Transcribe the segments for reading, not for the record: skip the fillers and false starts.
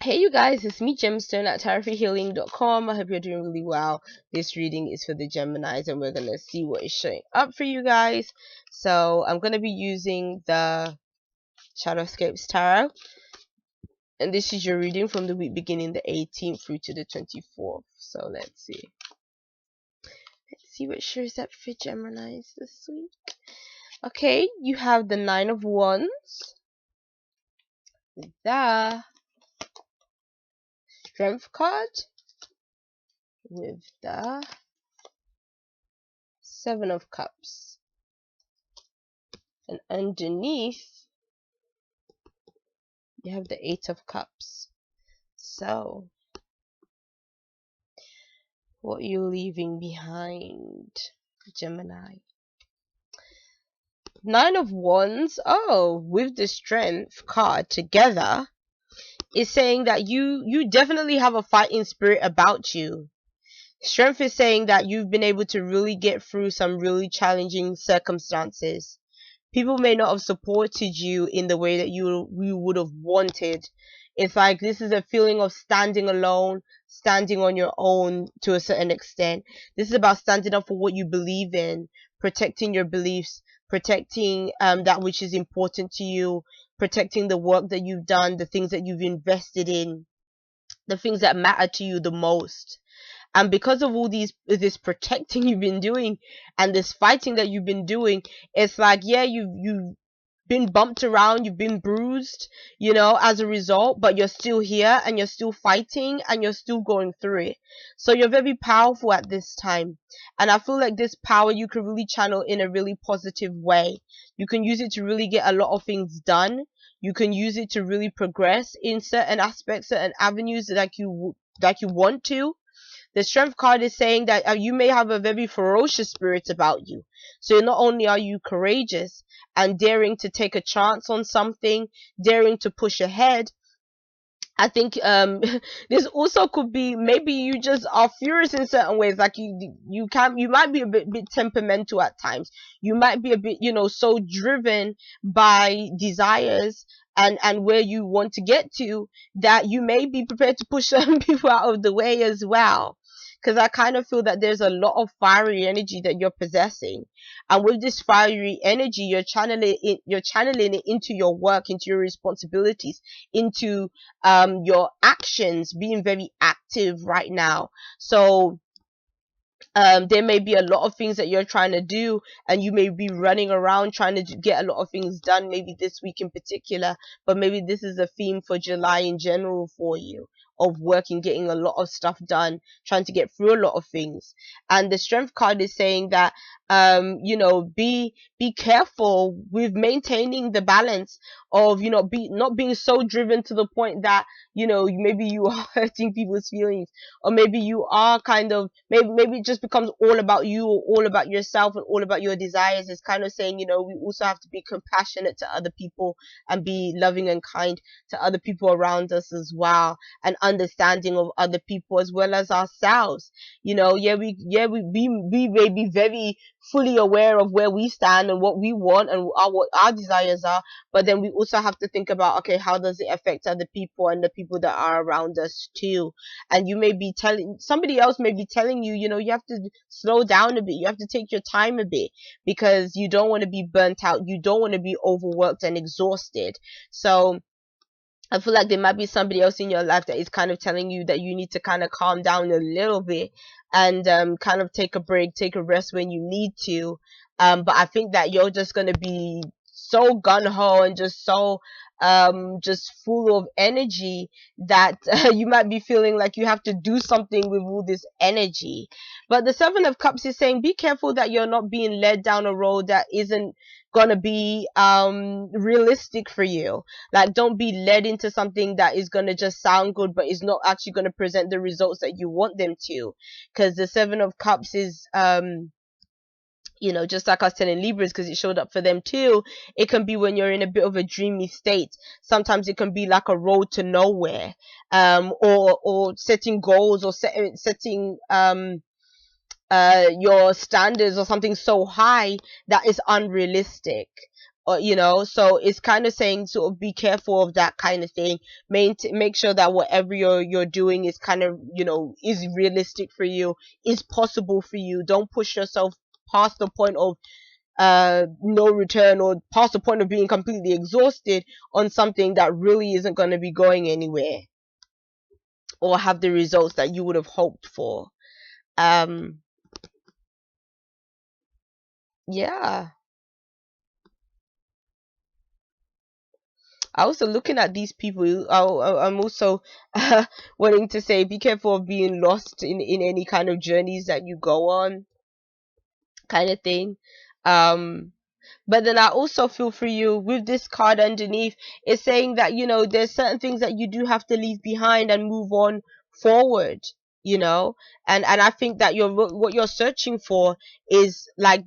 Hey you guys, it's me Gemstone at tarothealing.com. I hope you're doing really well. This reading is for the Geminis and we're gonna see what is showing up for you guys. So I'm gonna be using the Shadowscapes Tarot, and this is your reading from the week beginning the 18th through to the 24th. So let's see what shows up for Geminis this week. Okay, you have the Nine of Wands, the Strength card with the Seven of Cups, and underneath you have the Eight of Cups. So what are you leaving behind, Gemini? Nine of Wands, with the Strength card together, is saying that you definitely have a fighting spirit about you. Strength is saying that you've been able to really get through some really challenging circumstances. People may not have supported you in the way that you would have wanted. It's like this is a feeling of standing alone, standing on your own to a certain extent. This is about standing up for what you believe in, protecting your beliefs, protecting that which is important to you, protecting the work that you've done, the things that you've invested in, the things that matter to you the most. And because of all this protecting you've been doing and this fighting that you've been doing, it's like, yeah, you've been bumped around, you've been bruised, as a result, but you're still here and you're still fighting and you're still going through it. So you're very powerful at this time, and I feel like this power you can really channel in a really positive way. You can use it to really get a lot of things done. You can use it to really progress in certain aspects, certain avenues that you want to. The Strength card is saying that you may have a very ferocious spirit about you. So not only are you courageous and daring to take a chance on something, daring to push ahead, I think this also could be maybe you just are furious in certain ways. Like you might be a bit temperamental at times. You might be a bit, so driven by desires and where you want to get to, that you may be prepared to push certain people out of the way as well. Because I kind of feel that there's a lot of fiery energy that you're possessing, and with this fiery energy, you're channeling it into your work, into your responsibilities, into your actions, being very active right now. So there may be a lot of things that you're trying to do, and you may be running around trying to get a lot of things done, maybe this week in particular, but maybe this is a theme for July in general for you, of working, getting a lot of stuff done, trying to get through a lot of things. And the Strength card is saying that be careful with maintaining the balance of not being so driven to the point that maybe you are hurting people's feelings, or maybe you are kind of, maybe it just becomes all about you, or all about yourself and all about your desires. It's kind of saying, we also have to be compassionate to other people and be loving and kind to other people around us as well, and understanding of other people as well as ourselves. We may be very fully aware of where we stand and what we want and what our desires are, but then we also have to think about, okay, how does it affect other people and the people that are around us too. And you may be telling somebody else, may be telling you, you have to slow down a bit, you have to take your time a bit, because you don't want to be burnt out, you don't want to be overworked and exhausted. So I feel like there might be somebody else in your life that is kind of telling you that you need to kind of calm down a little bit, and kind of take a break, take a rest when you need to. But I think that you're just going to be so gun-ho and just so just full of energy that you might be feeling like you have to do something with all this energy. But the Seven of Cups is saying, be careful that you're not being led down a road that isn't gonna be realistic for you. Like, don't be led into something that is gonna just sound good but is not actually gonna present the results that you want them to. Because the Seven of Cups is just like I was telling Libras, because it showed up for them too, it can be when you're in a bit of a dreamy state. Sometimes it can be like a road to nowhere, or setting goals, or setting your standards or something so high that is unrealistic. or so it's kind of saying sort of be careful of that kind of thing. Make sure that whatever you're doing is kind of is realistic for you, is possible for you. Don't push yourself past the point of no return, or past the point of being completely exhausted on something that really isn't going to be going anywhere or have the results that you would have hoped for. um yeah, I also looking at these people. I'm also wanting to say be careful of being lost in any kind of journeys that you go on, kind of thing. um but then I also feel for you with this card underneath. It's saying that there's certain things that you do have to leave behind and move on forward. You know, and I think that what you're searching for is like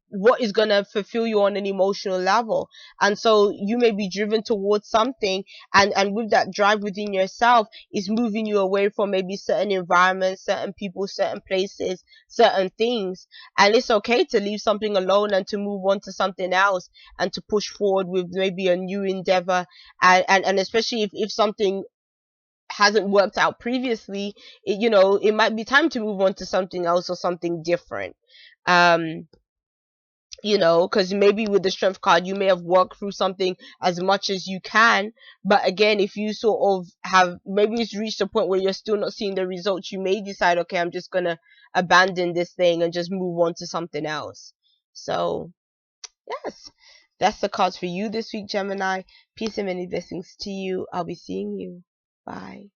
what is gonna fulfill you on an emotional level. And so you may be driven towards something, and with that drive within yourself is moving you away from maybe certain environments, certain people, certain places, certain things. And it's okay to leave something alone and to move on to something else, and to push forward with maybe a new endeavor. And especially if something hasn't worked out previously, it might be time to move on to something else or something different. um because maybe with the strength card you may have worked through something as much as you can, but again, if you sort of have, maybe it's reached a point where you're still not seeing the results, you may decide, okay, I'm just gonna abandon this thing and just move on to something else. So yes, that's the cards for you this week, Gemini. Peace and many blessings to you. I'll be seeing you. Bye.